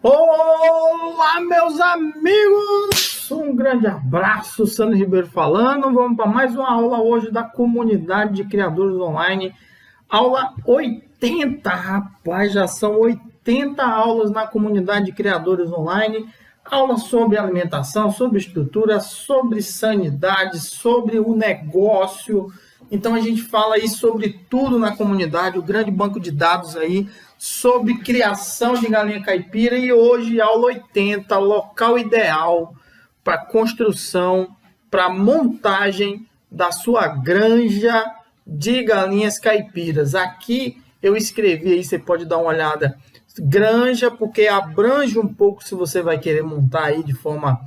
Olá, meus amigos! Um grande abraço, Sandro Ribeiro falando. Vamos para mais uma aula hoje da comunidade de criadores online. Aula 80, rapaz, já são 80 aulas na comunidade de criadores online. Aula sobre alimentação, sobre estrutura, sobre sanidade, sobre o negócio. Então a gente fala aí sobre tudo na comunidade, o grande banco de dados aí, sobre criação de galinha caipira. E hoje, aula 80, local ideal para construção, para montagem da sua granja de galinhas caipiras. Aqui eu escrevi aí, você pode dar uma olhada, granja, porque abrange um pouco se você vai querer montar aí de forma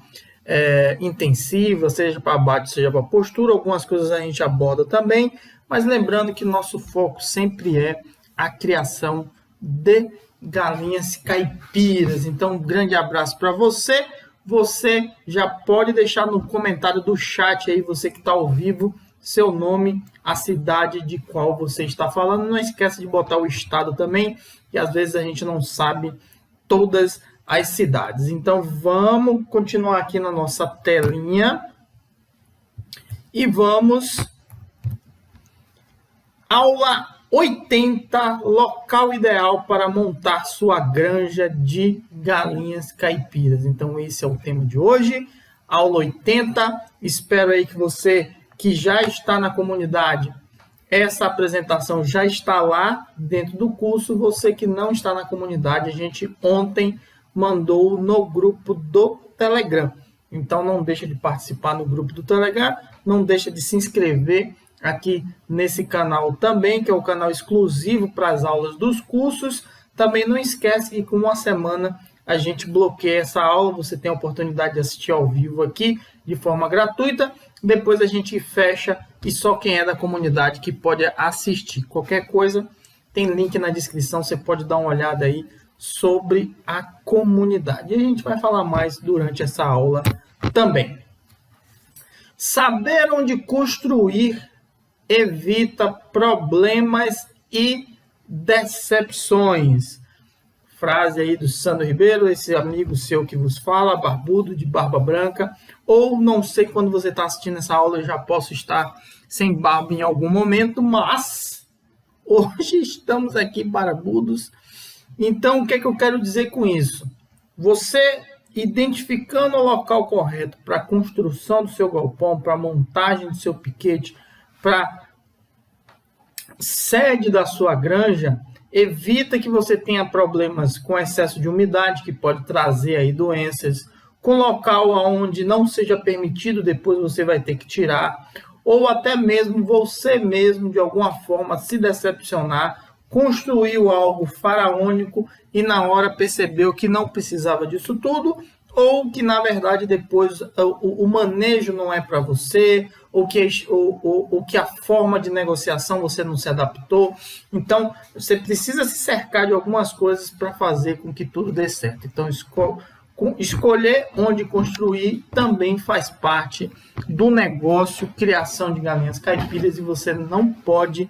intensiva, seja para abate, seja para postura. Algumas coisas a gente aborda também, mas lembrando que nosso foco sempre é a criação de galinhas caipiras. Então, um grande abraço para você. Você já pode deixar no comentário do chat aí, você que está ao vivo, seu nome, a cidade de qual você está falando. Não esqueça de botar o estado também, que às vezes a gente não sabe todas as cidades. Então, vamos continuar aqui na nossa telinha e vamos aula 80, local ideal para montar sua granja de galinhas caipiras. Então, esse é o tema de hoje, aula 80. Espero aí que você que já está na comunidade, essa apresentação já está lá dentro do curso. Você que não está na comunidade, a gente ontem mandou no grupo do Telegram. Então, não deixa de participar no grupo do Telegram, não deixa de se inscrever aqui nesse canal também, que é o canal exclusivo para as aulas dos cursos. Também não esquece que com uma semana a gente bloqueia essa aula, você tem a oportunidade de assistir ao vivo aqui de forma gratuita, depois a gente fecha e só quem é da comunidade que pode assistir. Qualquer coisa, tem link na descrição, você pode dar uma olhada aí sobre a comunidade. E a gente vai falar mais durante essa aula também. Saber onde construir evita problemas e decepções. Frase aí do Sandro Ribeiro, esse amigo seu que vos fala, barbudo, de barba branca. Ou não sei quando você está assistindo essa aula, eu já posso estar sem barba em algum momento, mas hoje estamos aqui barbudos. Então, o que é que eu quero dizer com isso? Você identificando o local correto para a construção do seu galpão, para a montagem do seu piquete, para sede da sua granja, evita que você tenha problemas com excesso de umidade, que pode trazer aí doenças, com local onde não seja permitido, depois você vai ter que tirar, ou até mesmo você mesmo, de alguma forma, se decepcionar, construiu algo faraônico e na hora percebeu que não precisava disso tudo, ou que, na verdade, depois o manejo não é para você, ou que a forma de negociação você não se adaptou. Então, você precisa se cercar de algumas coisas para fazer com que tudo dê certo. Então, escolher onde construir também faz parte do negócio criação de galinhas caipiras, e você não pode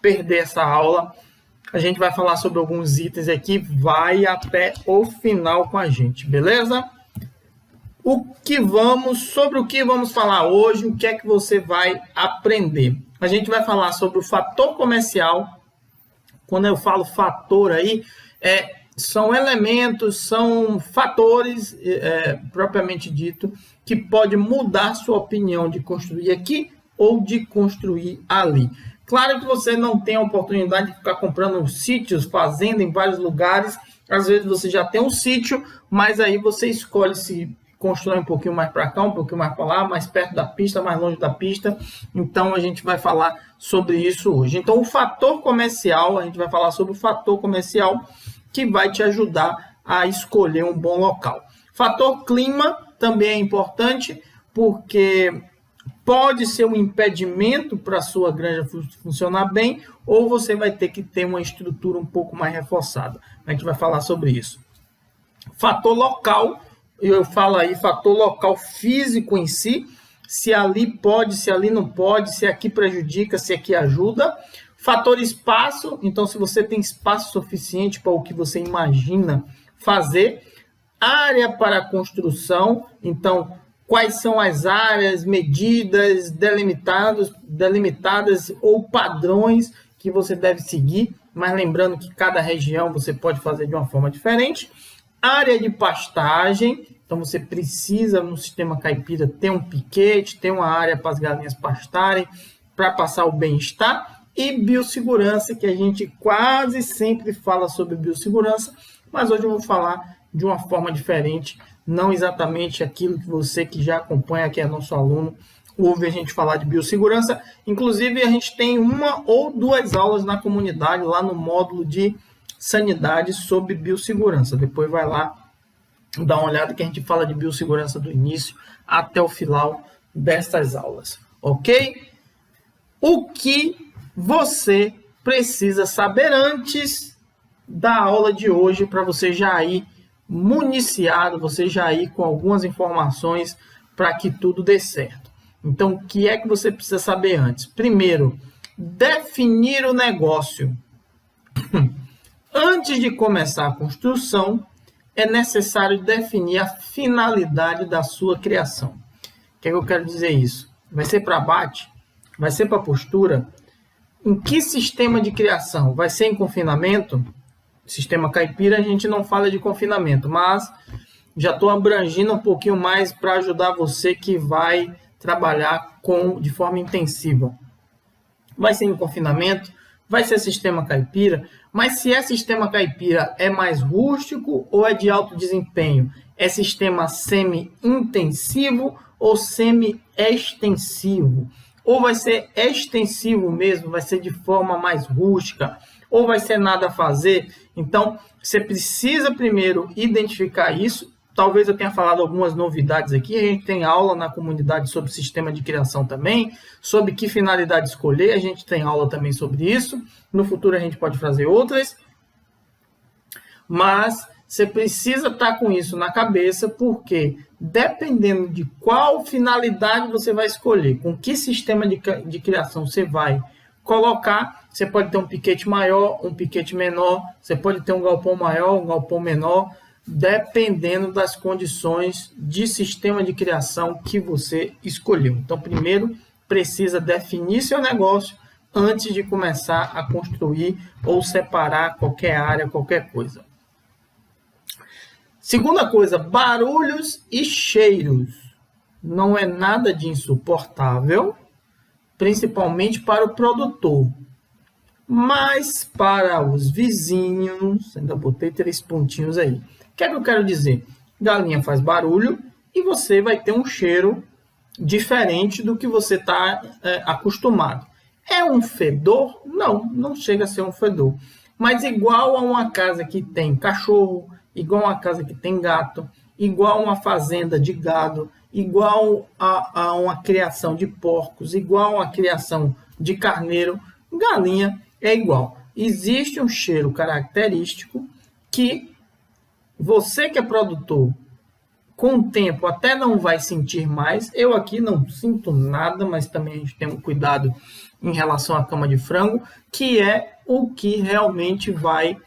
perder essa aula. A gente vai falar sobre alguns itens aqui, vai até o final com a gente, beleza? Sobre o que vamos falar hoje, o que é que você vai aprender? A gente vai falar sobre o fator comercial. Quando eu falo fator aí, são elementos, são fatores, propriamente dito, que pode mudar sua opinião de construir aqui ou de construir ali. Claro que você não tem a oportunidade de ficar comprando sítios, fazenda em vários lugares. Às vezes você já tem um sítio, mas aí você escolhe se constrói um pouquinho mais para cá, um pouquinho mais para lá, mais perto da pista, mais longe da pista. Então, a gente vai falar sobre isso hoje. Então, o fator comercial, a gente vai falar sobre o fator comercial que vai te ajudar a escolher um bom local. Fator clima também é importante, porque pode ser um impedimento para a sua granja funcionar bem, ou você vai ter que ter uma estrutura um pouco mais reforçada. A gente vai falar sobre isso. Fator local, eu falo aí, fator local físico em si, se ali pode, se ali não pode, se aqui prejudica, se aqui ajuda. Fator espaço, então se você tem espaço suficiente para o que você imagina fazer. área para construção, então quais são as áreas, medidas, delimitadas ou padrões que você deve seguir, mas lembrando que cada região você pode fazer de uma forma diferente. Área de pastagem, então você precisa no sistema caipira ter um piquete, ter uma área para as galinhas pastarem, para passar o bem-estar. E biossegurança, que a gente quase sempre fala sobre biossegurança, mas hoje eu vou falar de uma forma diferente, não exatamente aquilo que você que já acompanha, que é nosso aluno, ouve a gente falar de biossegurança. Inclusive, a gente tem uma ou duas aulas na comunidade, lá no módulo de sanidade sobre biossegurança. Depois vai lá, dá uma olhada que a gente fala de biossegurança do início até o final dessas aulas, ok? O que você precisa saber antes da aula de hoje para você já ir municiado, você já ir com algumas informações para que tudo dê certo. Então, o que é que você precisa saber antes? Primeiro, definir o negócio. Antes de começar a construção, é necessário definir a finalidade da sua criação. O que é que eu quero dizer isso? Vai ser para abate? Vai ser para postura? Em que sistema de criação? Vai ser em confinamento? Sistema caipira a gente não fala de confinamento, mas já estou abrangindo um pouquinho mais para ajudar você que vai trabalhar de forma intensiva. Vai ser em confinamento? Vai ser sistema caipira? Mas se é sistema caipira, é mais rústico ou é de alto desempenho? É sistema semi-intensivo ou semi-extensivo? Ou vai ser extensivo mesmo, vai ser de forma mais rústica, ou vai ser nada a fazer? Então, você precisa primeiro identificar isso. Talvez eu tenha falado algumas novidades aqui. A gente tem aula na comunidade sobre sistema de criação também, sobre que finalidade escolher. A gente tem aula também sobre isso. No futuro a gente pode fazer outras. Mas você precisa estar com isso na cabeça, porque dependendo de qual finalidade você vai escolher, com que sistema de criação você vai colocar, você pode ter um piquete maior, um piquete menor, você pode ter um galpão maior, um galpão menor, dependendo das condições de sistema de criação que você escolheu. Então, primeiro, precisa definir seu negócio antes de começar a construir ou separar qualquer área, qualquer coisa. Segunda coisa, barulhos e cheiros. Não é nada de insuportável, principalmente para o produtor. Mas para os vizinhos, ainda botei 3 pontinhos aí. O que é que eu quero dizer? Galinha faz barulho e você vai ter um cheiro diferente do que você está acostumado. É um fedor? Não, não chega a ser um fedor. Mas igual a uma casa que tem cachorro, igual a uma casa que tem gato, igual a uma fazenda de gado, igual a uma criação de porcos, igual a uma criação de carneiro, galinha é igual. Existe um cheiro característico que você que é produtor, com o tempo até não vai sentir mais. Eu aqui não sinto nada, mas também a gente tem um cuidado em relação à cama de frango, que é o que realmente vai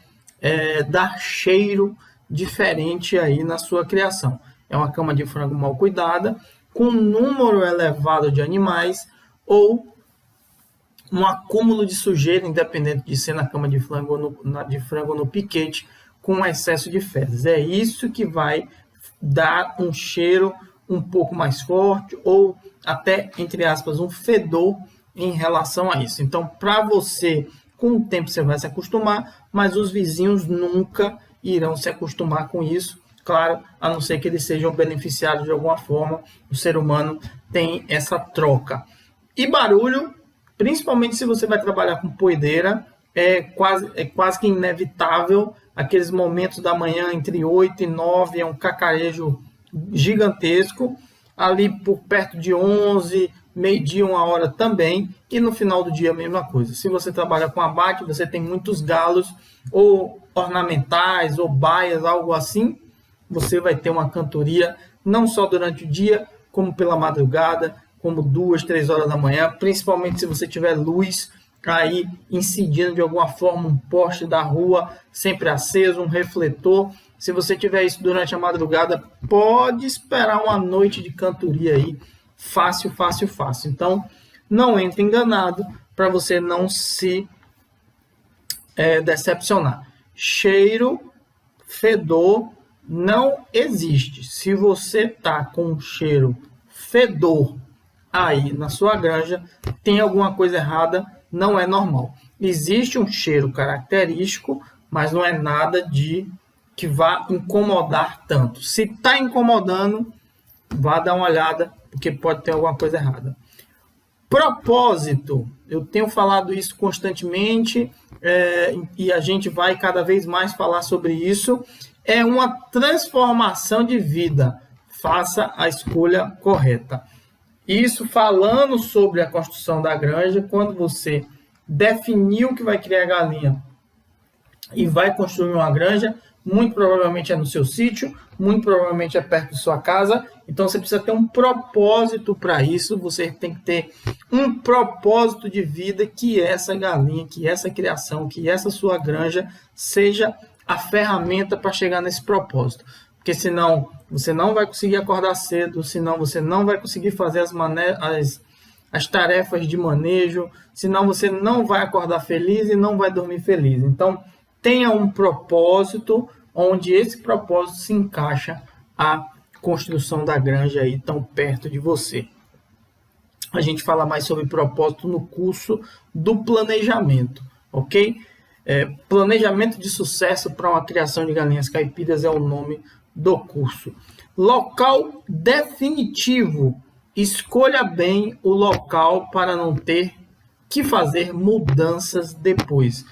dar cheiro diferente aí na sua criação. É uma cama de frango mal cuidada, com um número elevado de animais ou um acúmulo de sujeira, independente de ser na cama de frango ou no piquete, com excesso de fezes. É isso que vai dar um cheiro um pouco mais forte ou até, entre aspas, um fedor em relação a isso. Então, para você, com o tempo você vai se acostumar, mas os vizinhos nunca irão se acostumar com isso, claro, a não ser que eles sejam beneficiados de alguma forma. O ser humano tem essa troca. E barulho, principalmente se você vai trabalhar com poedeira, é quase que inevitável. Aqueles momentos da manhã entre 8 e 9 é um cacarejo gigantesco. Ali por perto de 11, meio-dia, 1h também. E no final do dia a mesma coisa. Se você trabalha com abate, você tem muitos galos ou ornamentais ou baias, algo assim. Você vai ter uma cantoria não só durante o dia, como pela madrugada, como 2, 3 horas da manhã. Principalmente se você tiver luz aí incidindo de alguma forma, um poste da rua sempre aceso, um refletor, Se você tiver isso durante a madrugada, pode esperar uma noite de cantoria aí, fácil, fácil, fácil. Então, não entre enganado para você não se decepcionar. Cheiro, fedor, não existe. Se você tá com um cheiro, fedor aí na sua granja, tem alguma coisa errada, não é normal. Existe um cheiro característico, mas não é nada que vá incomodar tanto. Se está incomodando, vá dar uma olhada, porque pode ter alguma coisa errada. Propósito, eu tenho falado isso constantemente e a gente vai cada vez mais falar sobre isso. É uma transformação de vida. Faça a escolha correta. Isso falando sobre a construção da granja, quando você definiu que vai criar galinha e vai construir uma granja, muito provavelmente é no seu sítio, muito provavelmente é perto de sua casa, então você precisa ter um propósito para isso, você tem que ter um propósito de vida, que essa galinha, que essa criação, que essa sua granja seja a ferramenta para chegar nesse propósito, porque senão você não vai conseguir acordar cedo, senão você não vai conseguir fazer as tarefas de manejo, senão você não vai acordar feliz e não vai dormir feliz. Então, tenha um propósito, onde esse propósito se encaixa a construção da granja aí tão perto de você. A gente fala mais sobre propósito no curso do planejamento, ok? Planejamento de sucesso para uma criação de galinhas caipiras é o nome do curso. Local definitivo. Escolha bem o local para não ter que fazer mudanças depois.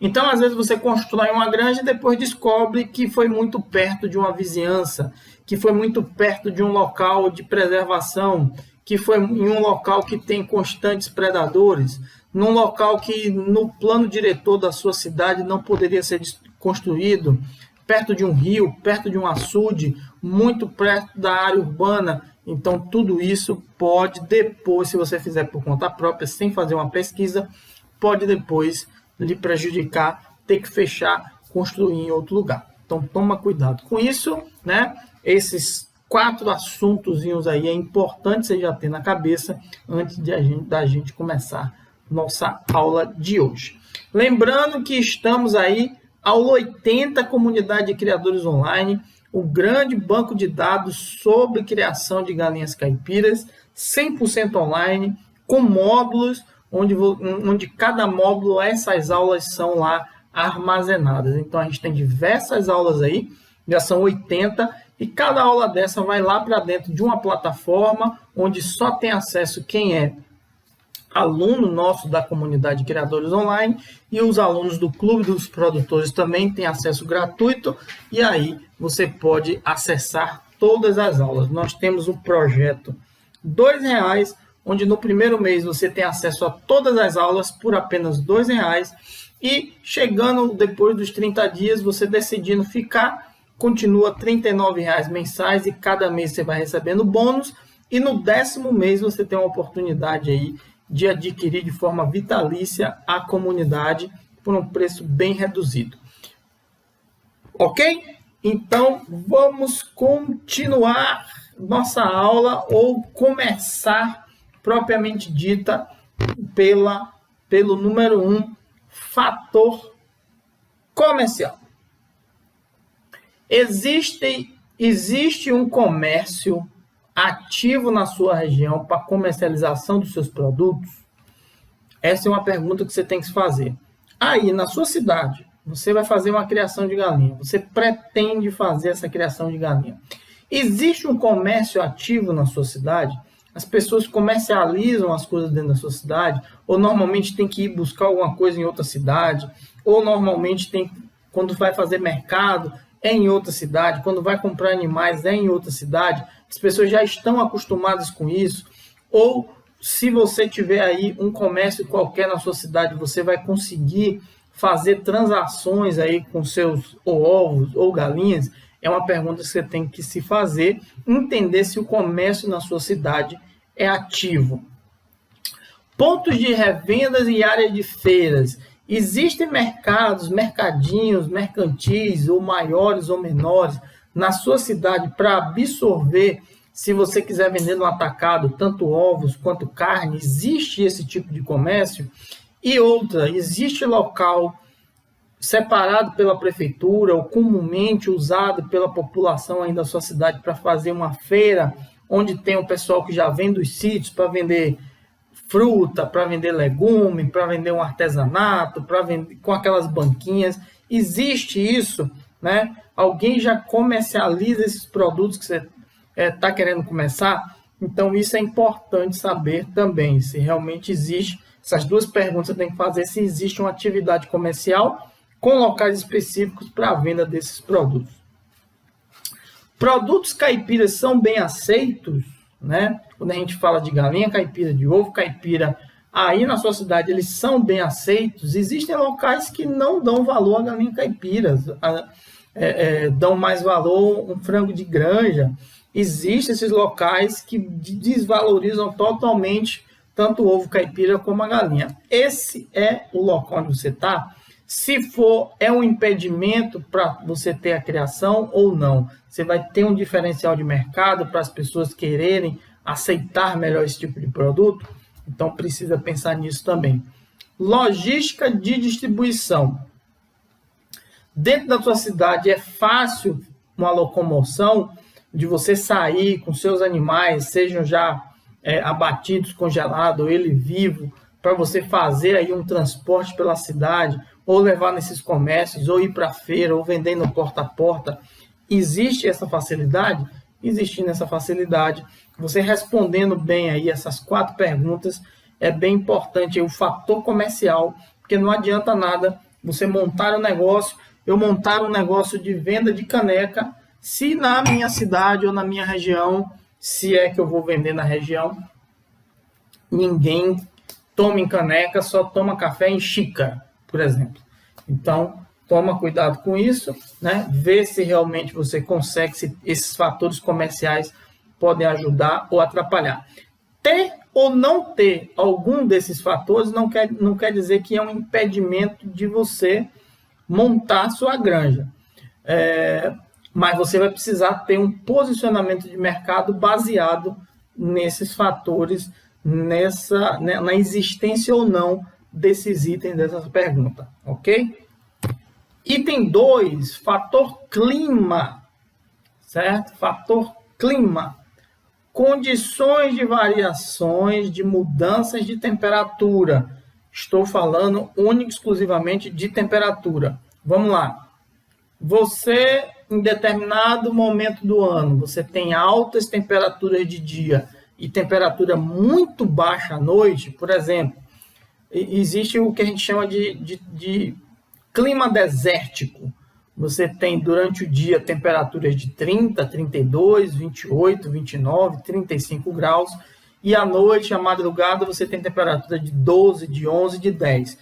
Então, às vezes, você constrói uma granja e depois descobre que foi muito perto de uma vizinhança, que foi muito perto de um local de preservação, que foi em um local que tem constantes predadores, num local que no plano diretor da sua cidade não poderia ser construído, perto de um rio, perto de um açude, muito perto da área urbana. Então, tudo isso pode depois, se você fizer por conta própria, sem fazer uma pesquisa, pode depois lhe prejudicar, ter que fechar, construir em outro lugar. Então, toma cuidado com isso, né? Esses 4 assuntozinhos aí é importante você já ter na cabeça antes da gente começar nossa aula de hoje. Lembrando que estamos aí, aula 80, Comunidade de Criadores Online, o grande banco de dados sobre criação de galinhas caipiras, 100% online, com módulos, onde cada módulo, essas aulas são lá armazenadas. Então, a gente tem diversas aulas aí, já são 80, e cada aula dessa vai lá para dentro de uma plataforma, onde só tem acesso quem é aluno nosso da comunidade de criadores online, e os alunos do Clube dos Produtores também têm acesso gratuito, e aí você pode acessar todas as aulas. Nós temos um projeto R$2, onde no primeiro mês você tem acesso a todas as aulas por apenas R$2, e chegando depois dos 30 dias, você decidindo ficar, continua R$39 mensais, e cada mês você vai recebendo bônus, e no 10º mês você tem uma oportunidade aí de adquirir de forma vitalícia a comunidade por um preço bem reduzido. Ok? Então, vamos continuar nossa aula, ou começar propriamente dita pelo número 1, fator comercial. Existe um comércio ativo na sua região para comercialização dos seus produtos? Essa é uma pergunta que você tem que se fazer. Aí, na sua cidade, você vai fazer uma criação de galinha. Você pretende fazer essa criação de galinha. Existe um comércio ativo na sua cidade? As pessoas comercializam as coisas dentro da sua cidade? Ou normalmente tem que ir buscar alguma coisa em outra cidade? Ou normalmente quando vai fazer mercado, é em outra cidade? Quando vai comprar animais, é em outra cidade? As pessoas já estão acostumadas com isso? Ou se você tiver aí um comércio qualquer na sua cidade, você vai conseguir fazer transações aí com seus ovos ou galinhas? É uma pergunta que você tem que se fazer, entender se o comércio na sua cidade é ativo. Pontos de revendas e área de feiras. Existem mercados, mercadinhos, mercantis, ou maiores ou menores, na sua cidade para absorver, se você quiser vender no atacado, tanto ovos quanto carne, existe esse tipo de comércio? E outra, existe local separado pela prefeitura ou comumente usado pela população aí da sua cidade para fazer uma feira, onde tem o pessoal que já vem dos sítios para vender fruta, para vender legume, para vender um artesanato, para vender com aquelas banquinhas? Existe isso, né? Alguém já comercializa esses produtos que você está querendo começar? Então isso é importante saber também, se realmente existe. Essas duas perguntas você tem que fazer: se existe uma atividade comercial com locais específicos para a venda desses produtos. Produtos caipiras são bem aceitos, né? Quando a gente fala de galinha caipira, de ovo caipira, aí na sua cidade eles são bem aceitos. Existem locais que não dão valor à galinha caipira, dão mais valor a um frango de granja. Existem esses locais que desvalorizam totalmente tanto o ovo caipira como a galinha. Esse é o local onde você está? Se for, é um impedimento para você ter a criação ou não? Você vai ter um diferencial de mercado para as pessoas quererem aceitar melhor esse tipo de produto? Então precisa pensar nisso também. Logística de distribuição. Dentro da sua cidade é fácil uma locomoção de você sair com seus animais, sejam já abatidos, congelados, ou ele vivo, para você fazer aí um transporte pela cidade, ou levar nesses comércios, ou ir para a feira, ou vender no porta a porta? Existe essa facilidade? Existindo essa facilidade, você respondendo bem aí essas 4 perguntas, é bem importante aí o fator comercial, porque não adianta nada você montar um negócio, eu montar um negócio de venda de caneca, se na minha cidade ou na minha região, se é que eu vou vender na região, ninguém toma em caneca, só toma café em xícara, por exemplo. Então, toma cuidado com isso, né? Vê se realmente você consegue, se esses fatores comerciais podem ajudar ou atrapalhar. Ter ou não ter algum desses fatores não quer dizer que é um impedimento de você montar sua granja. Mas você vai precisar ter um posicionamento de mercado baseado nesses fatores, na existência ou não desses itens dessa pergunta, ok? Item 2, fator clima, certo? Fator clima. Condições de variações, de mudanças de temperatura. Estou falando única e exclusivamente de temperatura. Vamos lá. Você, em determinado momento do ano, você tem altas temperaturas de dia e temperatura muito baixa à noite, por exemplo, existe o que a gente chama de clima desértico. Você tem durante o dia temperaturas de 30, 32, 28, 29, 35 graus. E à noite, à madrugada, você tem temperatura de 12, de 11, de 10.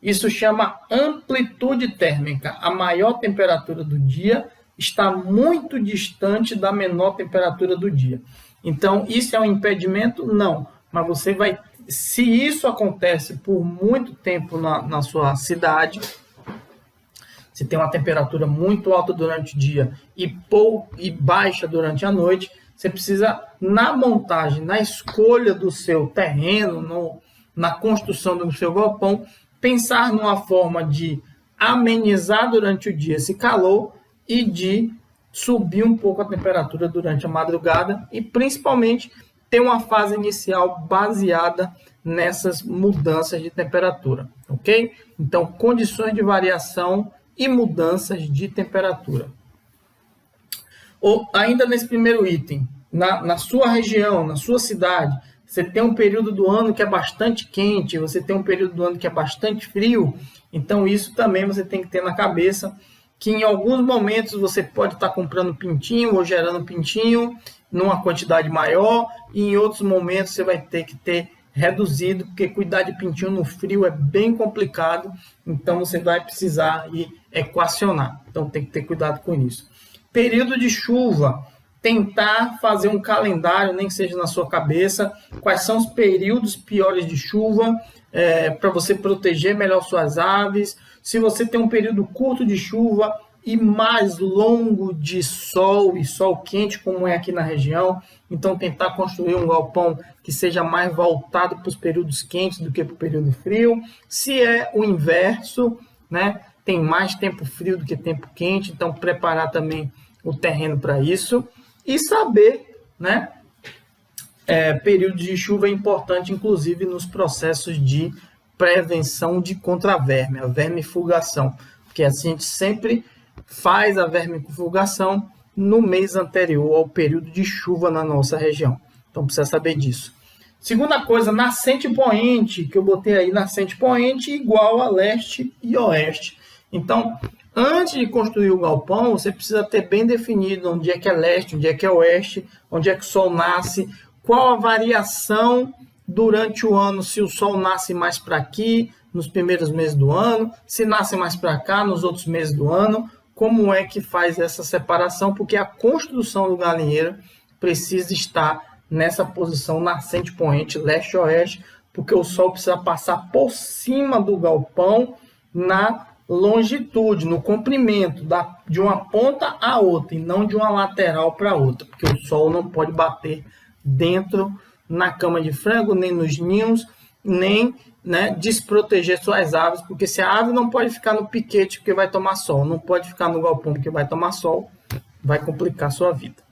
Isso chama amplitude térmica. A maior temperatura do dia está muito distante da menor temperatura do dia. Então, isso é um impedimento? Não. Mas você vai... Se isso acontece por muito tempo na sua cidade, se tem uma temperatura muito alta durante o dia e baixa durante a noite, você precisa, na montagem, na escolha do seu terreno, na construção do seu galpão, pensar numa forma de amenizar durante o dia esse calor e de subir um pouco a temperatura durante a madrugada e, principalmente, ter uma fase inicial baseada nessas mudanças de temperatura, ok? Então, condições de variação e mudanças de temperatura. Ou ainda nesse primeiro item, na sua região, na sua cidade, você tem um período do ano que é bastante quente, você tem um período do ano que é bastante frio, então isso também você tem que ter na cabeça, que em alguns momentos você pode estar comprando pintinho ou gerando pintinho numa quantidade maior, e em outros momentos você vai ter que ter reduzido, porque cuidar de pintinho no frio é bem complicado, então você vai precisar equacionar, então tem que ter cuidado com isso. Período de chuva, tentar fazer um calendário, nem que seja na sua cabeça, quais são os períodos piores de chuva, para você proteger melhor suas aves. Se você tem um período curto de chuva e mais longo de sol e sol quente, como é aqui na região, então tentar construir um galpão que seja mais voltado para os períodos quentes do que para o período frio. Se é o inverso, né, tem mais tempo frio do que tempo quente, então preparar também o terreno para isso. E saber, né, período de chuva é importante, inclusive nos processos de prevenção de contraverme, a vermifugação, porque assim a gente sempre faz a vermifugação no mês anterior ao período de chuva na nossa região. Então precisa saber disso. Segunda coisa, nascente poente, que eu botei aí, nascente poente igual a leste e oeste. Então, antes de construir o galpão, você precisa ter bem definido onde é que é leste, onde é que é oeste, onde é que o sol nasce, qual a variação durante o ano, se o sol nasce mais para aqui, nos primeiros meses do ano, se nasce mais para cá, nos outros meses do ano, como é que faz essa separação, porque a construção do galinheiro precisa estar nessa posição nascente poente, leste-oeste, porque o sol precisa passar por cima do galpão na longitude, no comprimento, de uma ponta a outra, e não de uma lateral para outra, porque o sol não pode bater dentro na cama de frango, nem nos ninhos, nem, né, desproteger suas aves, porque se a ave não pode ficar no piquete porque vai tomar sol, não pode ficar no galpão porque vai tomar sol, vai complicar sua vida.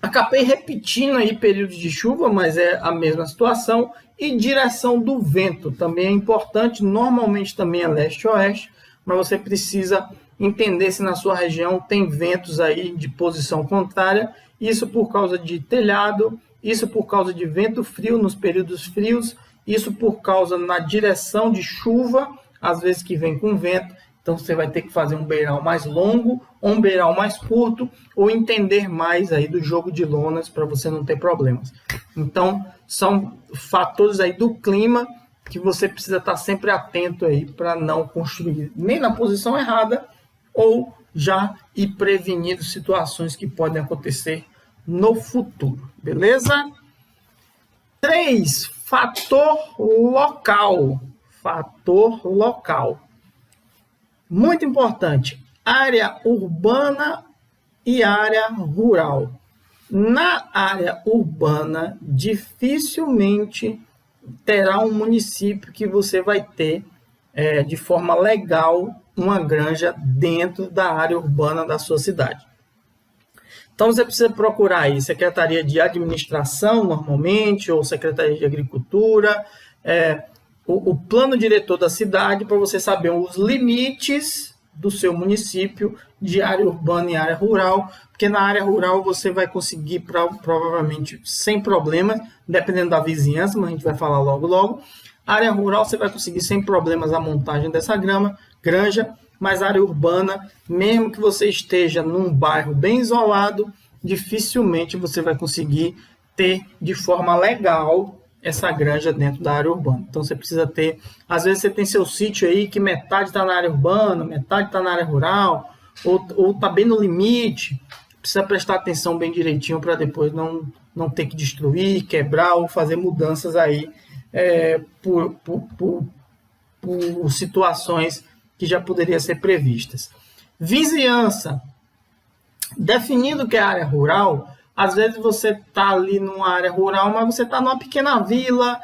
Acabei repetindo aí períodos de chuva, mas é a mesma situação. E direção do vento também é importante, normalmente também é leste-oeste, mas você precisa entender se na sua região tem ventos aí de posição contrária, isso por causa de telhado, isso por causa de vento frio nos períodos frios, isso por causa na direção de chuva, às vezes que vem com vento. Então você vai ter que fazer um beiral mais longo, ou um beiral mais curto, ou entender mais aí do jogo de lonas para você não ter problemas. Então são fatores aí do clima que você precisa estar sempre atento aí para não construir nem na posição errada, ou já ir prevenindo situações que podem acontecer no futuro, beleza? 3, fator local. Fator local. Muito importante, área urbana e área rural. Na área urbana, dificilmente terá um município que você vai ter de forma legal uma granja dentro da área urbana da sua cidade. Então você precisa procurar aí Secretaria de Administração, normalmente, ou Secretaria de Agricultura, o plano diretor da cidade, para você saber os limites do seu município de área urbana e área rural, porque na área rural você vai conseguir provavelmente sem problemas, dependendo da vizinhança, mas a gente vai falar logo. Área rural você vai conseguir sem problemas a montagem dessa granja, mas área urbana, mesmo que você esteja num bairro bem isolado, dificilmente você vai conseguir ter de forma legal essa granja dentro da área urbana. Então você precisa ter, às vezes você tem seu sítio aí que metade está na área urbana, metade está na área rural, ou está bem no limite, precisa prestar atenção bem direitinho para depois não ter que destruir, quebrar ou fazer mudanças aí por situações que já poderiam ser previstas. Vizinhança. Definindo que é área rural, às vezes você está ali numa área rural, mas você está numa pequena vila,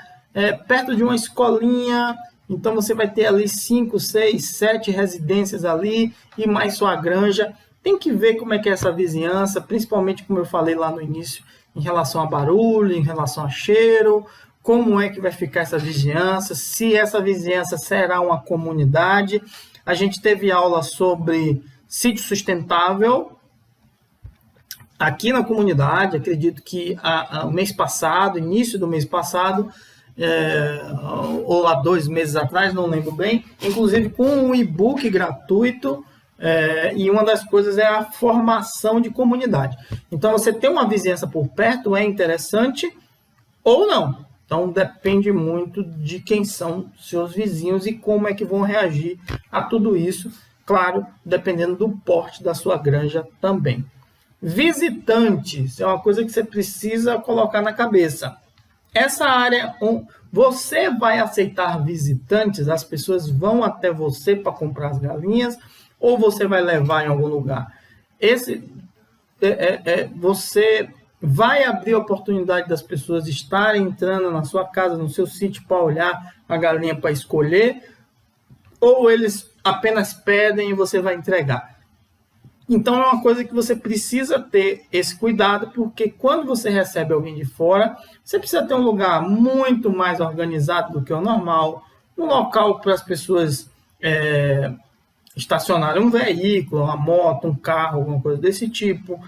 perto de uma escolinha, então você vai ter ali 5, 6, 7 residências ali e mais sua granja. Tem que ver como é que é essa vizinhança, principalmente como eu falei lá no início, em relação a barulho, em relação a cheiro, como é que vai ficar essa vizinhança, se essa vizinhança será uma comunidade. A gente teve aula sobre sítio sustentável aqui na comunidade, acredito que o mês passado, início do mês passado, ou há 2 meses atrás, não lembro bem, inclusive com um e-book gratuito, e uma das coisas é a formação de comunidade. Então, você ter uma vizinhança por perto é interessante ou não. Então, depende muito de quem são seus vizinhos e como é que vão reagir a tudo isso. Claro, dependendo do porte da sua granja também. Visitantes é uma coisa que você precisa colocar na cabeça. Essa área, você vai aceitar visitantes, as pessoas vão até você para comprar as galinhas, ou você vai levar em algum lugar? Você vai abrir a oportunidade das pessoas estarem entrando na sua casa, no seu sítio, para olhar a galinha para escolher, ou eles apenas pedem e você vai entregar? Então, é uma coisa que você precisa ter esse cuidado, porque quando você recebe alguém de fora, você precisa ter um lugar muito mais organizado do que o normal, um local para as pessoas estacionarem um veículo, uma moto, um carro, alguma coisa desse tipo.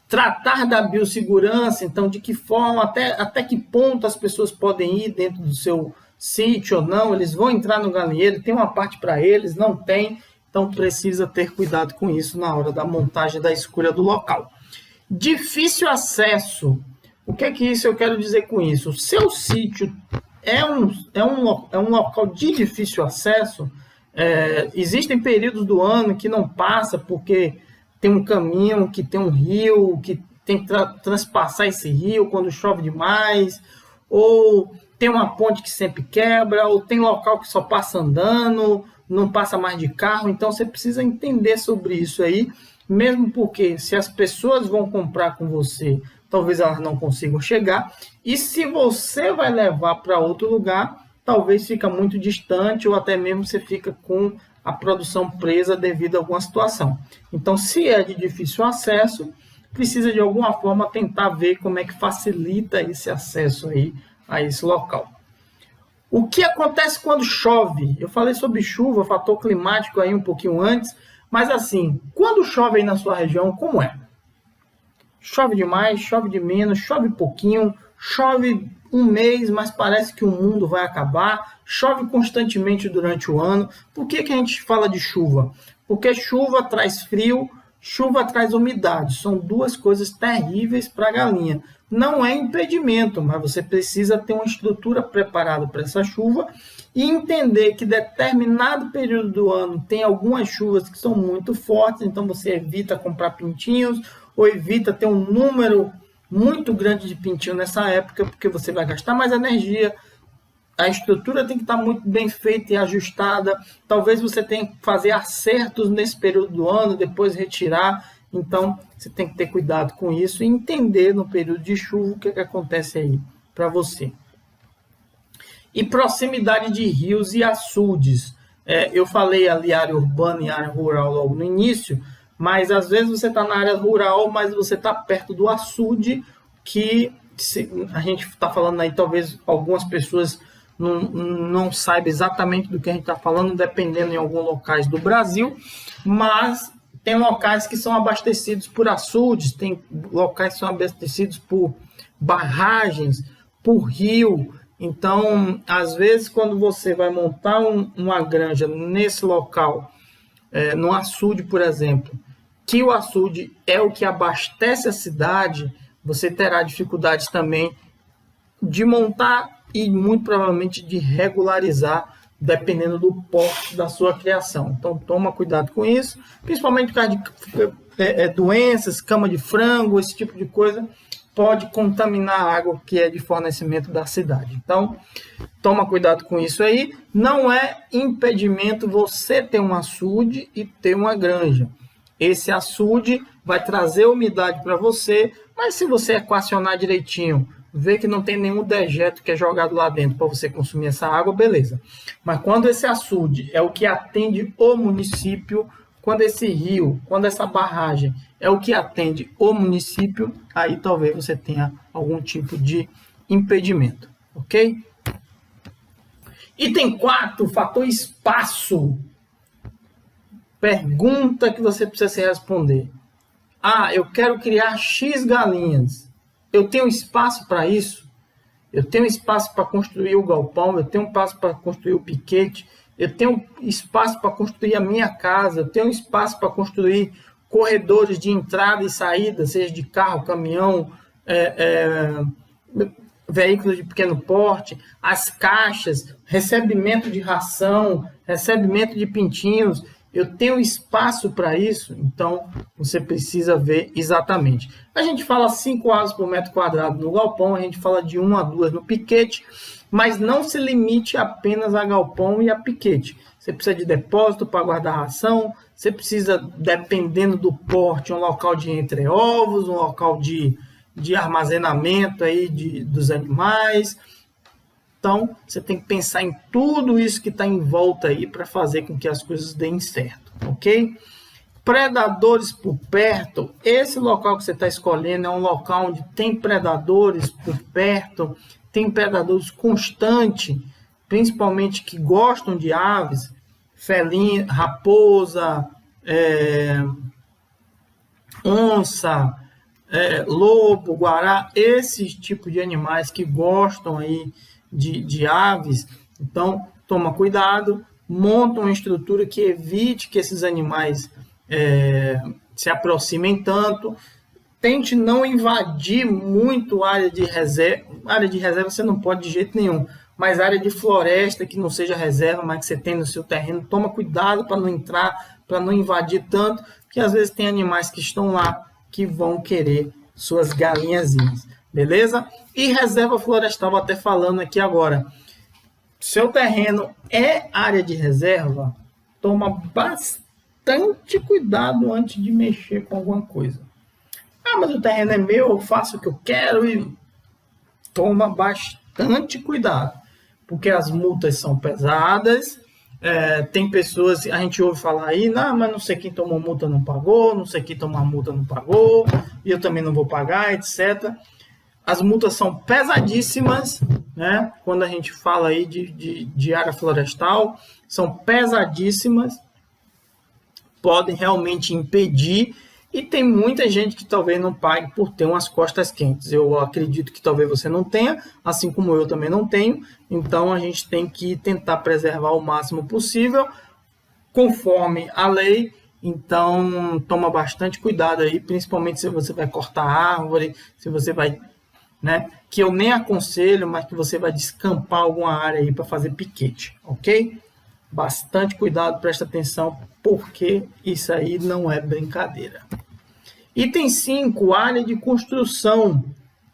Tratar da biossegurança, então, de que forma, até que ponto as pessoas podem ir dentro do seu sítio ou não, eles vão entrar no galinheiro, tem uma parte para eles, não tem. Então, precisa ter cuidado com isso na hora da montagem, da escolha do local. Difícil acesso. O que é que isso eu quero dizer com isso? O seu sítio é um local de difícil acesso. Existem períodos do ano que não passa porque tem um caminho, que tem um rio, que tem que transpassar esse rio quando chove demais, ou tem uma ponte que sempre quebra, ou tem local que só passa andando, não passa mais de carro. Então você precisa entender sobre isso aí, mesmo porque se as pessoas vão comprar com você, talvez elas não consigam chegar, e se você vai levar para outro lugar, talvez fica muito distante, ou até mesmo você fica com a produção presa devido a alguma situação. Então, se é de difícil acesso, precisa de alguma forma tentar ver como é que facilita esse acesso aí a esse local. O que acontece quando chove? Eu falei sobre chuva, fator climático aí um pouquinho antes, mas assim, quando chove aí na sua região, como é? Chove demais, chove de menos, chove pouquinho, chove um mês, mas parece que o mundo vai acabar, chove constantemente durante o ano. Por que a gente fala de chuva? Porque chuva traz frio, chuva traz umidade, são duas coisas terríveis para a galinha. Não é impedimento, mas você precisa ter uma estrutura preparada para essa chuva e entender que determinado período do ano tem algumas chuvas que são muito fortes, então você evita comprar pintinhos ou evita ter um número muito grande de pintinho nessa época, porque você vai gastar mais energia, a estrutura tem que estar muito bem feita e ajustada, talvez você tenha que fazer acertos nesse período do ano, depois retirar. Então, você tem que ter cuidado com isso e entender no período de chuva o que acontece aí para você. E proximidade de rios e açudes. Eu falei ali área urbana e área rural logo no início, mas às vezes você está na área rural, mas você está perto do açude, que a gente está falando aí, talvez algumas pessoas não saibam exatamente do que a gente está falando, dependendo em alguns locais do Brasil, mas tem locais que são abastecidos por açudes, tem locais que são abastecidos por barragens, por rio. Então, às vezes, quando você vai montar uma granja nesse local, no açude, por exemplo, que o açude é o que abastece a cidade, você terá dificuldades também de montar e, muito provavelmente, de regularizar, dependendo do porte da sua criação. Então, toma cuidado com isso, principalmente por causa de doenças, cama de frango, esse tipo de coisa, pode contaminar a água que é de fornecimento da cidade. Então, toma cuidado com isso aí. Não é impedimento você ter um açude e ter uma granja. Esse açude vai trazer umidade para você, mas se você equacionar direitinho, ver que não tem nenhum dejeto que é jogado lá dentro para você consumir essa água, beleza. Mas quando esse açude é o que atende o município, quando esse rio, quando essa barragem é o que atende o município, aí talvez você tenha algum tipo de impedimento, ok? Item 4, fator espaço. Pergunta que você precisa se responder. Eu quero criar X galinhas. Eu tenho espaço para isso? Eu tenho espaço para construir o galpão? Eu tenho espaço para construir o piquete? Eu tenho espaço para construir a minha casa? Eu tenho espaço para construir corredores de entrada e saída, seja de carro, caminhão, veículos de pequeno porte, as caixas, recebimento de ração, recebimento de pintinhos. Eu tenho espaço para isso? Então, você precisa ver exatamente. A gente fala 5 aves por metro quadrado no galpão, a gente fala de 1 a 2 no piquete, mas não se limite apenas a galpão e a piquete. Você precisa de depósito para guardar ração, você precisa, dependendo do porte, um local de entre-ovos, um local de armazenamento aí dos animais. Então, você tem que pensar em tudo isso que está em volta aí para fazer com que as coisas deem certo, ok? Predadores por perto, esse local que você está escolhendo é um local onde tem predadores por perto, tem predadores constantes, principalmente que gostam de aves, felino, raposa, onça, lobo, guará, esses tipos de animais que gostam aí de aves. Então, toma cuidado, monta uma estrutura que evite que esses animais se aproximem tanto. Tente não invadir muito a área de reserva. Área de reserva você não pode de jeito nenhum, mas área de floresta que não seja reserva, mas que você tem no seu terreno, toma cuidado para não entrar, para não invadir tanto, porque às vezes tem animais que estão lá que vão querer suas galinhazinhas, beleza? E reserva florestal, até falando aqui agora, seu terreno é área de reserva, toma bastante cuidado antes de mexer com alguma coisa. Ah, mas o terreno é meu, eu faço o que eu quero, e toma bastante cuidado, porque as multas são pesadas. Tem pessoas, a gente ouve falar aí, não, mas não sei quem tomou multa não pagou, não sei quem tomou multa não pagou, e eu também não vou pagar, etc. As multas são pesadíssimas, né? Quando a gente fala aí de área florestal, são pesadíssimas, podem realmente impedir. E tem muita gente que talvez não pague por ter umas costas quentes. Eu acredito que talvez você não tenha, assim como eu também não tenho. Então, a gente tem que tentar preservar o máximo possível, conforme a lei. Então, toma bastante cuidado aí, principalmente se você vai cortar árvore, se você vai, né? Que eu nem aconselho, mas que você vai descampar alguma área aí para fazer piquete, ok? Bastante cuidado, presta atenção, porque isso aí não é brincadeira. Item 5, área de construção,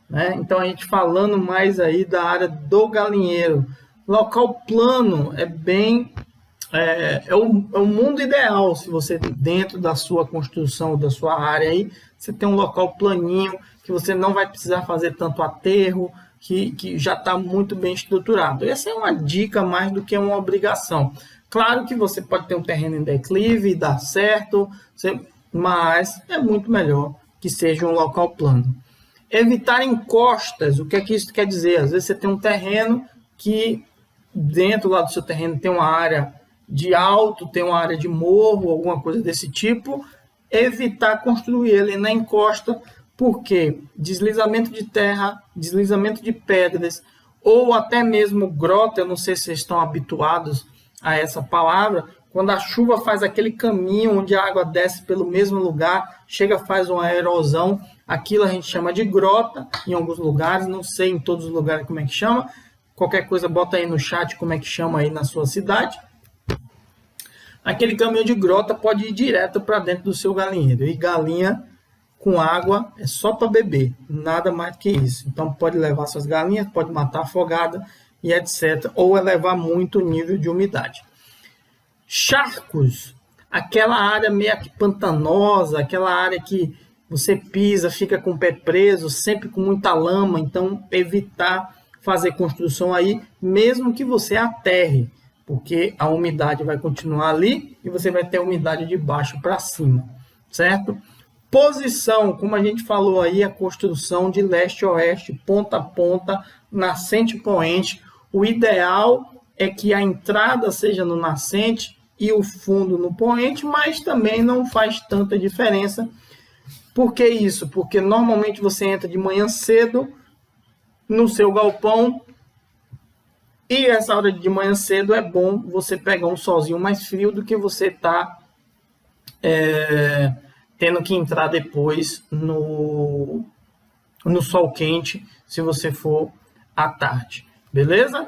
né? Então, a gente falando mais aí da área do galinheiro. Local plano é o mundo ideal, se você dentro da sua construção, da sua área aí, você tem um local planinho, que você não vai precisar fazer tanto aterro, que já está muito bem estruturado. Essa é uma dica mais do que uma obrigação. Claro que você pode ter um terreno em declive e dar certo, mas é muito melhor que seja um local plano. Evitar encostas, o que é que isso quer dizer? Às vezes você tem um terreno que dentro lá do seu terreno tem uma área de alto, tem uma área de morro, alguma coisa desse tipo. Evitar construir ele na encosta, porque deslizamento de terra, deslizamento de pedras, ou até mesmo grota, eu não sei se vocês estão habituados a essa palavra, quando a chuva faz aquele caminho onde a água desce pelo mesmo lugar, chega, faz uma erosão, aquilo a gente chama de grota em alguns lugares, não sei em todos os lugares como é que chama, qualquer coisa bota aí no chat como é que chama aí na sua cidade. Aquele caminho de grota pode ir direto para dentro do seu galinheiro, e galinha com água é só para beber, nada mais que isso. Então pode levar suas galinhas, pode matar afogada e etc. Ou elevar muito o nível de umidade. Charcos, aquela área meio que pantanosa, aquela área que você pisa, fica com o pé preso, sempre com muita lama. Então evitar fazer construção aí, mesmo que você aterre, porque a umidade vai continuar ali e você vai ter a umidade de baixo para cima, certo? Posição, como a gente falou aí, a construção de leste a oeste, ponta a ponta, nascente poente. O ideal é que a entrada seja no nascente e o fundo no poente, mas também não faz tanta diferença. Por que isso? Porque normalmente você entra de manhã cedo no seu galpão e essa hora de manhã cedo é bom você pegar um solzinho mais frio do que você tá tendo que entrar depois no sol quente, se você for à tarde, beleza?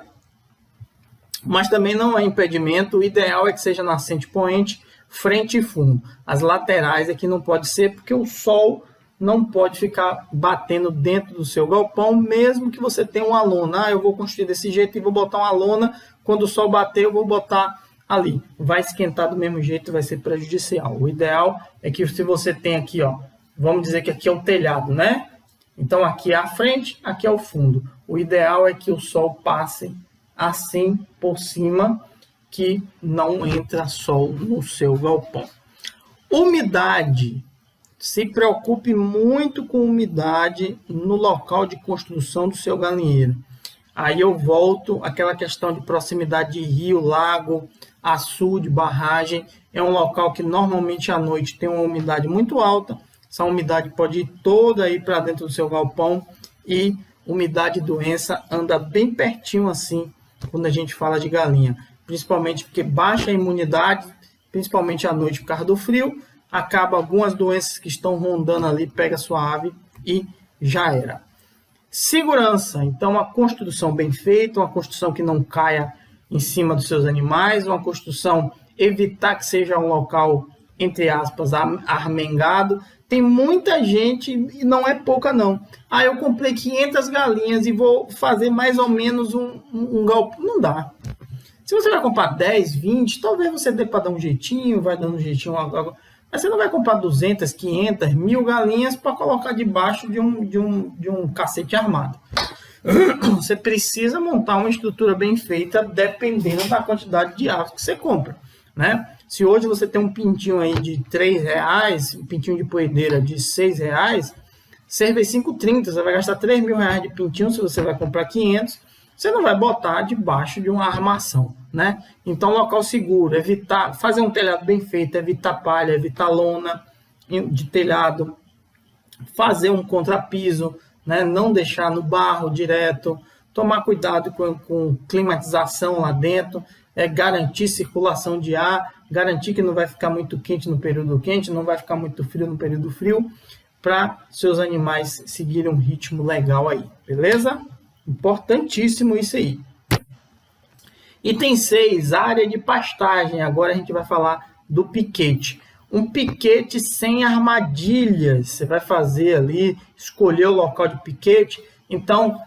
Mas também não é impedimento, o ideal é que seja nascente poente, frente e fundo. As laterais aqui não pode ser, porque o sol não pode ficar batendo dentro do seu galpão, mesmo que você tenha uma lona. Eu vou construir desse jeito e vou botar uma lona, quando o sol bater eu vou botar ali. Vai esquentar do mesmo jeito, vai ser prejudicial. O ideal é que se você tem aqui, ó, vamos dizer que aqui é o telhado, né? Então aqui é a frente, aqui é o fundo. O ideal é que o sol passe assim por cima, que não entra sol no seu galpão. Umidade. Se preocupe muito com umidade no local de construção do seu galinheiro. Aí eu volto àquela questão de proximidade de rio, lago, açude, barragem. É um local que normalmente à noite tem uma umidade muito alta. Essa umidade pode ir toda aí para dentro do seu galpão, e umidade e doença anda bem pertinho assim quando a gente fala de galinha. Principalmente porque baixa a imunidade, principalmente à noite por causa do frio, acaba algumas doenças que estão rondando ali, pega a sua ave e já era. Segurança, então uma construção bem feita, uma construção que não caia em cima dos seus animais, uma construção, evitar que seja um local, entre aspas, armengado. Tem muita gente, e não é pouca não. Eu comprei 500 galinhas e vou fazer mais ou menos um galpão. Não dá. Se você vai comprar 10, 20, talvez você dê para dar um jeitinho, vai dando um jeitinho. Mas você não vai comprar 200, 500, 1000 galinhas para colocar debaixo de um cacete armado. Você precisa montar uma estrutura bem feita, dependendo da quantidade de aves que você compra, né? Se hoje você tem um pintinho aí de R$3, um pintinho de poedeira de R$6, serve 5,30, você vai gastar R$3.000 de pintinho. Se você vai comprar 500, você não vai botar debaixo de uma armação, né? Então, local seguro, evitar, fazer um telhado bem feito, evitar palha, evitar lona de telhado, fazer um contrapiso, né? Não deixar no barro direto, tomar cuidado com climatização lá dentro, garantir circulação de ar, garantir que não vai ficar muito quente no período quente, não vai ficar muito frio no período frio, para seus animais seguirem um ritmo legal aí, beleza? Importantíssimo isso aí. Item 6, área de pastagem. Agora a gente vai falar do piquete. Um piquete sem armadilhas. Você vai fazer ali, escolher o local de piquete. Então,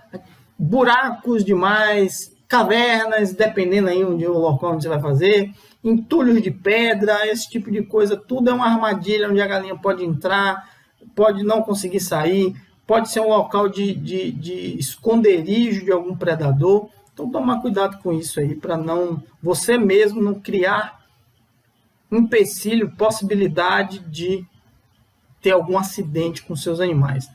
buracos demais, cavernas, dependendo aí do local onde você vai fazer, entulhos de pedra, esse tipo de coisa, tudo é uma armadilha onde a galinha pode entrar, pode não conseguir sair, pode ser um local de esconderijo de algum predador. Então, tomar cuidado com isso aí, para não você mesmo não criar empecilho, possibilidade de ter algum acidente com seus animais.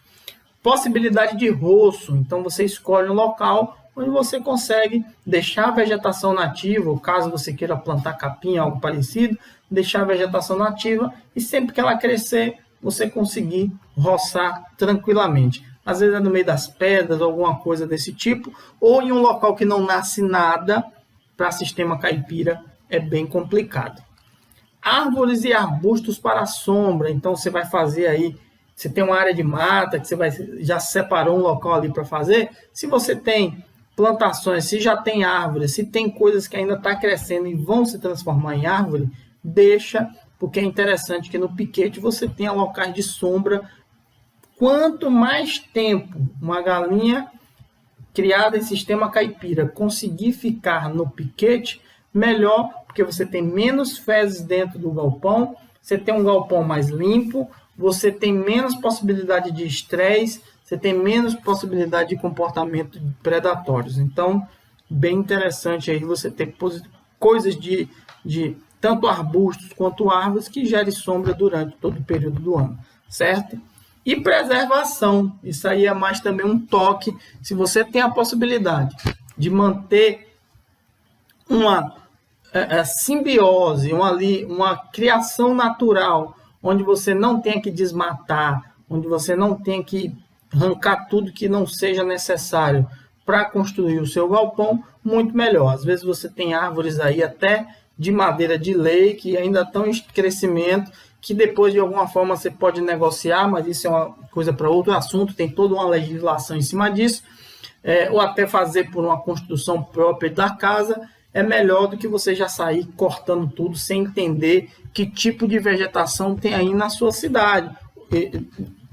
Possibilidade de roço, então você escolhe um local onde você consegue deixar a vegetação nativa, ou caso você queira plantar capim, algo parecido, deixar a vegetação nativa, e sempre que ela crescer, você conseguir roçar tranquilamente. Às vezes é no meio das pedras, alguma coisa desse tipo, ou em um local que não nasce nada, para sistema caipira é bem complicado. Árvores e arbustos para a sombra, então você vai fazer aí, você tem uma área de mata, que você já separou um local ali para fazer. Se você tem plantações, se já tem árvores, se tem coisas que ainda estão crescendo e vão se transformar em árvore, deixa, porque é interessante que no piquete você tenha locais de sombra. Quanto mais tempo uma galinha criada em sistema caipira conseguir ficar no piquete, melhor, porque você tem menos fezes dentro do galpão, você tem um galpão mais limpo, você tem menos possibilidade de estresse, você tem menos possibilidade de comportamento predatórios. Então, bem interessante aí você ter coisas de tanto arbustos quanto árvores que gerem sombra durante todo o período do ano, certo? E preservação, isso aí é mais também um toque. Se você tem a possibilidade de manter uma simbiose, uma criação natural, onde você não tem que desmatar, onde você não tem que arrancar tudo que não seja necessário para construir o seu galpão, muito melhor. Às vezes você tem árvores aí até de madeira de lei, que ainda estão em crescimento, que depois de alguma forma você pode negociar, mas isso é uma coisa para outro assunto, tem toda uma legislação em cima disso, ou até fazer por uma construção própria da casa. é melhor do que você já sair cortando tudo sem entender que tipo de vegetação tem aí na sua cidade,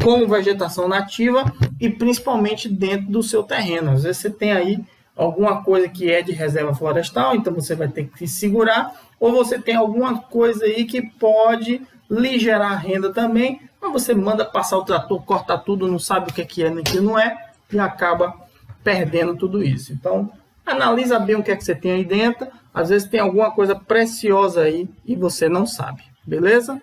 com vegetação nativa e principalmente dentro do seu terreno. Às vezes você tem aí alguma coisa que é de reserva florestal, então você vai ter que segurar, ou você tem alguma coisa aí que pode lhe gerar renda também, mas você manda passar o trator, corta tudo, não sabe o que é nem o que não é, e acaba perdendo tudo isso. Então, analisa bem o que é que você tem aí dentro, às vezes tem alguma coisa preciosa aí e você não sabe, beleza?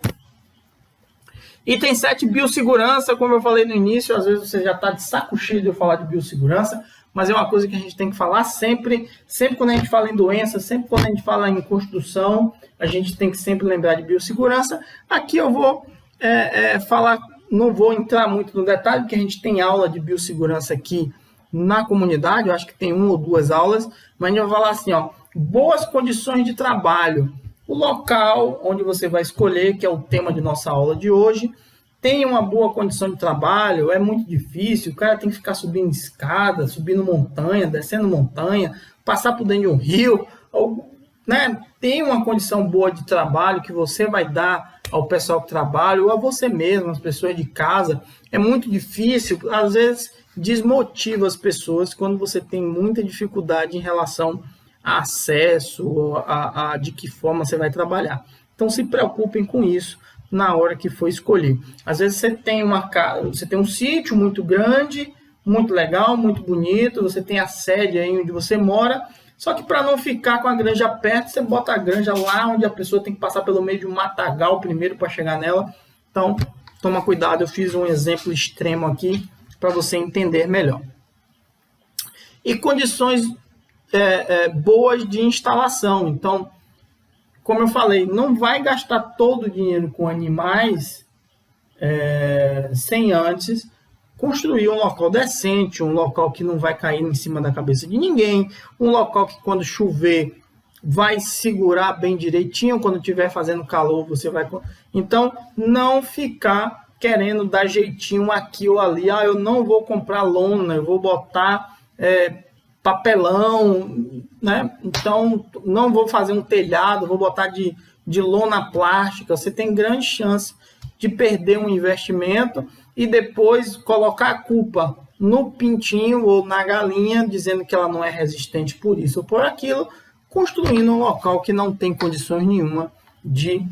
Item 7, biossegurança, como eu falei no início, às vezes você já está de saco cheio de eu falar de biossegurança, mas é uma coisa que a gente tem que falar sempre quando a gente fala em doença, sempre quando a gente fala em construção, a gente tem que sempre lembrar de biossegurança. Aqui eu vou falar, não vou entrar muito no detalhe, porque a gente tem aula de biossegurança aqui na comunidade, eu acho que tem 1 ou 2 aulas, mas a gente vai falar assim, ó, boas condições de trabalho. O local onde você vai escolher, que é o tema de nossa aula de hoje, tem uma boa condição de trabalho, é muito difícil, o cara tem que ficar subindo escada, subindo montanha, descendo montanha, passar por dentro de um rio, né? Tem uma condição boa de trabalho que você vai dar ao pessoal que trabalha, ou a você mesmo, as pessoas de casa. É muito difícil, às vezes desmotiva as pessoas quando você tem muita dificuldade em relação a acesso, a de que forma você vai trabalhar. Então se preocupem com isso na hora que for escolher. Às vezes você tem um sítio muito grande, muito legal, muito bonito, você tem a sede aí onde você mora, só que para não ficar com a granja perto, você bota a granja lá onde a pessoa tem que passar pelo meio de um matagal primeiro para chegar nela. Então, toma cuidado, eu fiz um exemplo extremo aqui para você entender melhor. E condições boas de instalação. Então, como eu falei, não vai gastar todo o dinheiro com animais sem antes construir um local decente, um local que não vai cair em cima da cabeça de ninguém, um local que quando chover vai segurar bem direitinho, quando estiver fazendo calor você vai... Então, não ficar querendo dar jeitinho aqui ou ali, eu não vou comprar lona, eu vou botar papelão, né? Então não vou fazer um telhado, vou botar de lona plástica. Você tem grande chance de perder um investimento e depois colocar a culpa no pintinho ou na galinha, dizendo que ela não é resistente por isso ou por aquilo, construindo um local que não tem condições nenhuma de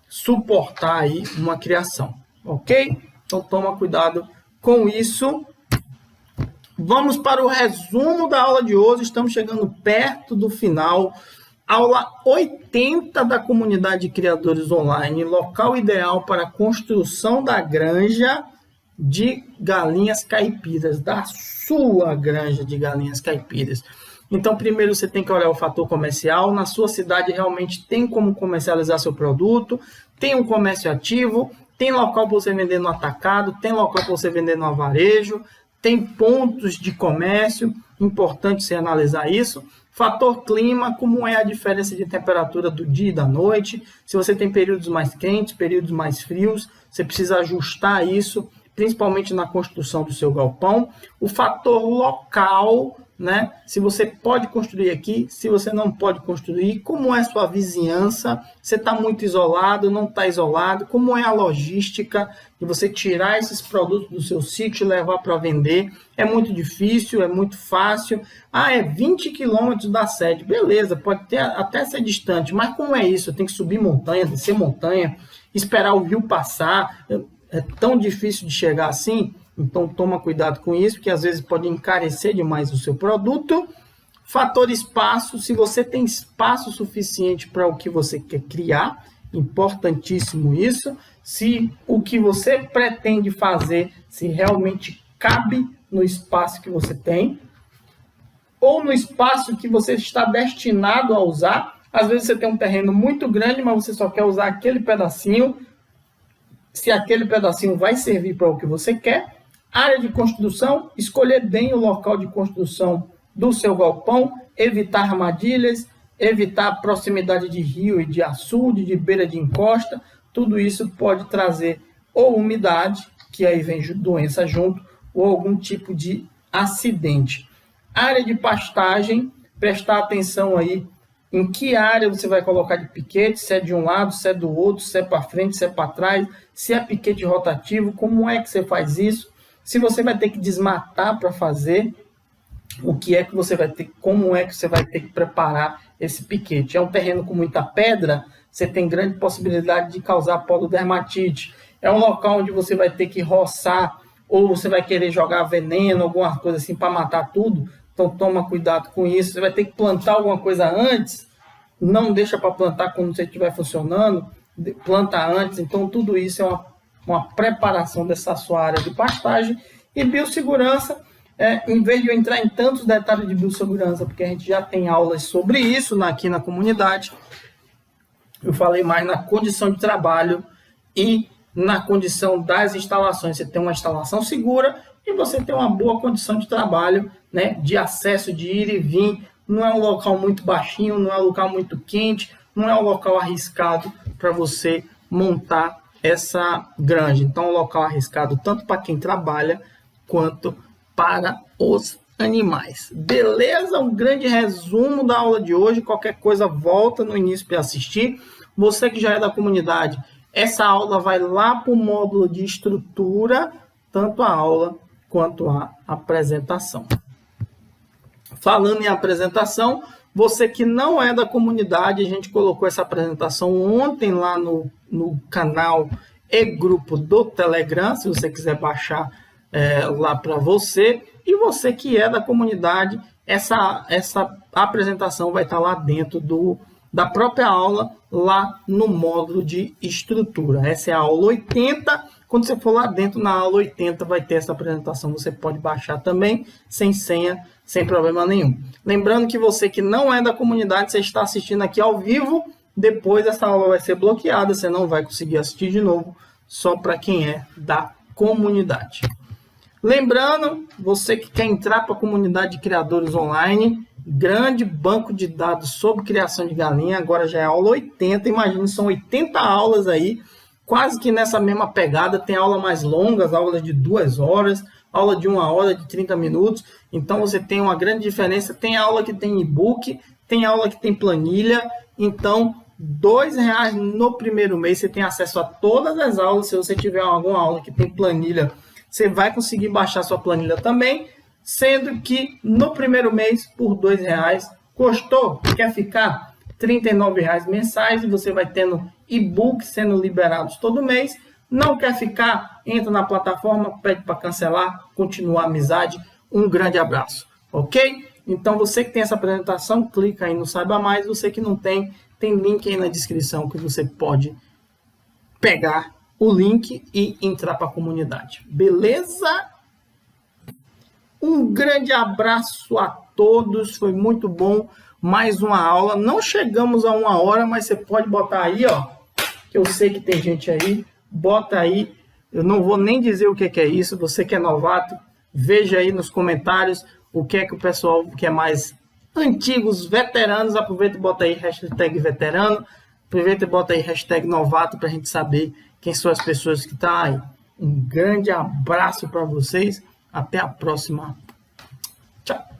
suportar aí uma criação, ok? Então toma cuidado com isso. Vamos para o resumo da aula de hoje, estamos chegando perto do final. Aula 80 da comunidade de criadores online, local ideal para a construção da granja de galinhas caipiras, da sua granja de galinhas caipiras. Então, primeiro você tem que olhar o fator comercial, na sua cidade realmente tem como comercializar seu produto, tem um comércio ativo, tem local para você vender no atacado, tem local para você vender no varejo, tem pontos de comércio, importante você analisar isso. Fator clima, como é a diferença de temperatura do dia e da noite. Se você tem períodos mais quentes, períodos mais frios, você precisa ajustar isso, principalmente na construção do seu galpão. O fator local, né? Se você pode construir aqui, se você não pode construir, como é sua vizinhança, você está muito isolado, não está isolado, como é a logística de você tirar esses produtos do seu sítio e levar para vender. É muito difícil, é muito fácil. É 20 quilômetros da sede, beleza, pode até ser distante, mas como é isso? Eu tenho que subir montanha, descer montanha, esperar o rio passar, é tão difícil de chegar assim. Então, toma cuidado com isso, porque às vezes pode encarecer demais o seu produto. Fator espaço, se você tem espaço suficiente para o que você quer criar, importantíssimo isso. Se o que você pretende fazer, se realmente cabe no espaço que você tem, ou no espaço que você está destinado a usar. Às vezes você tem um terreno muito grande, mas você só quer usar aquele pedacinho. Se aquele pedacinho vai servir para o que você quer. Área de construção, escolher bem o local de construção do seu galpão, evitar armadilhas, evitar a proximidade de rio e de açude, de beira de encosta. Tudo isso pode trazer ou umidade, que aí vem doença junto, ou algum tipo de acidente. Área de pastagem, prestar atenção aí em que área você vai colocar de piquete, se é de um lado, se é do outro, se é para frente, se é para trás, se é piquete rotativo, como é que você faz isso, se você vai ter que desmatar para fazer, o que é que você vai ter, como é que você vai ter que preparar esse piquete. É um terreno com muita pedra, você tem grande possibilidade de causar pododermatite. É um local onde você vai ter que roçar, ou você vai querer jogar veneno, alguma coisa assim para matar tudo. Então toma cuidado com isso. Você vai ter que plantar alguma coisa antes, não deixa para plantar quando você estiver funcionando, planta antes. Então tudo isso é uma preparação dessa sua área de pastagem. E biossegurança, em vez de eu entrar em tantos detalhes de biossegurança, porque a gente já tem aulas sobre isso aqui na comunidade, eu falei mais na condição de trabalho e na condição das instalações. Você tem uma instalação segura e você tem uma boa condição de trabalho, né, de acesso, de ir e vir. Não é um local muito baixinho, não é um local muito quente, não é um local arriscado para você montar essa granja. Então, é um local arriscado tanto para quem trabalha quanto para os animais. Beleza? Um grande resumo da aula de hoje. Qualquer coisa, volta no início para assistir. Você que já é da comunidade, essa aula vai lá para o módulo de estrutura, tanto a aula quanto a apresentação. Falando em apresentação, você que não é da comunidade, a gente colocou essa apresentação ontem lá no canal e grupo do Telegram, se você quiser baixar lá para você. E você que é da comunidade, essa apresentação vai estar lá dentro da própria aula, lá no módulo de estrutura. Essa é a aula 80. Quando você for lá dentro, na aula 80, vai ter essa apresentação. Você pode baixar também, sem senha, sem problema nenhum. Lembrando que você que não é da comunidade, você está assistindo aqui ao vivo, depois essa aula vai ser bloqueada, você não vai conseguir assistir de novo, só para quem é da comunidade. Lembrando, você que quer entrar para a comunidade de criadores online, grande banco de dados sobre criação de galinha, agora já é aula 80, imagina, são 80 aulas aí, quase que nessa mesma pegada. Tem aula mais longas, aulas de 2 horas, aula de 1 hora, de 30 minutos, então você tem uma grande diferença. Tem aula que tem e-book, tem aula que tem planilha, então R$2 no primeiro mês, você tem acesso a todas as aulas. Se você tiver alguma aula que tem planilha, você vai conseguir baixar sua planilha também, sendo que no primeiro mês, por R$2, gostou? Quer ficar? R$39 mensais, e você vai tendo e-book sendo liberados todo mês. Não quer ficar? Entra na plataforma, pede para cancelar, continua a amizade. Um grande abraço, ok? Então, você que tem essa apresentação, clica aí no Saiba Mais. Você que não tem, tem link aí na descrição que você pode pegar o link e entrar para a comunidade. Beleza? Um grande abraço a todos. Foi muito bom. Mais uma aula. Não chegamos a 1 hora, mas você pode botar aí, ó, que eu sei que tem gente aí. Bota aí. Eu não vou nem dizer o que é isso. Você que é novato, veja aí nos comentários o que é que o pessoal que é mais antigo, os veteranos, aproveita e bota aí hashtag veterano. Aproveita e bota aí hashtag novato para a gente saber quem são as pessoas que estão aí. Um grande abraço para vocês. Até a próxima. Tchau.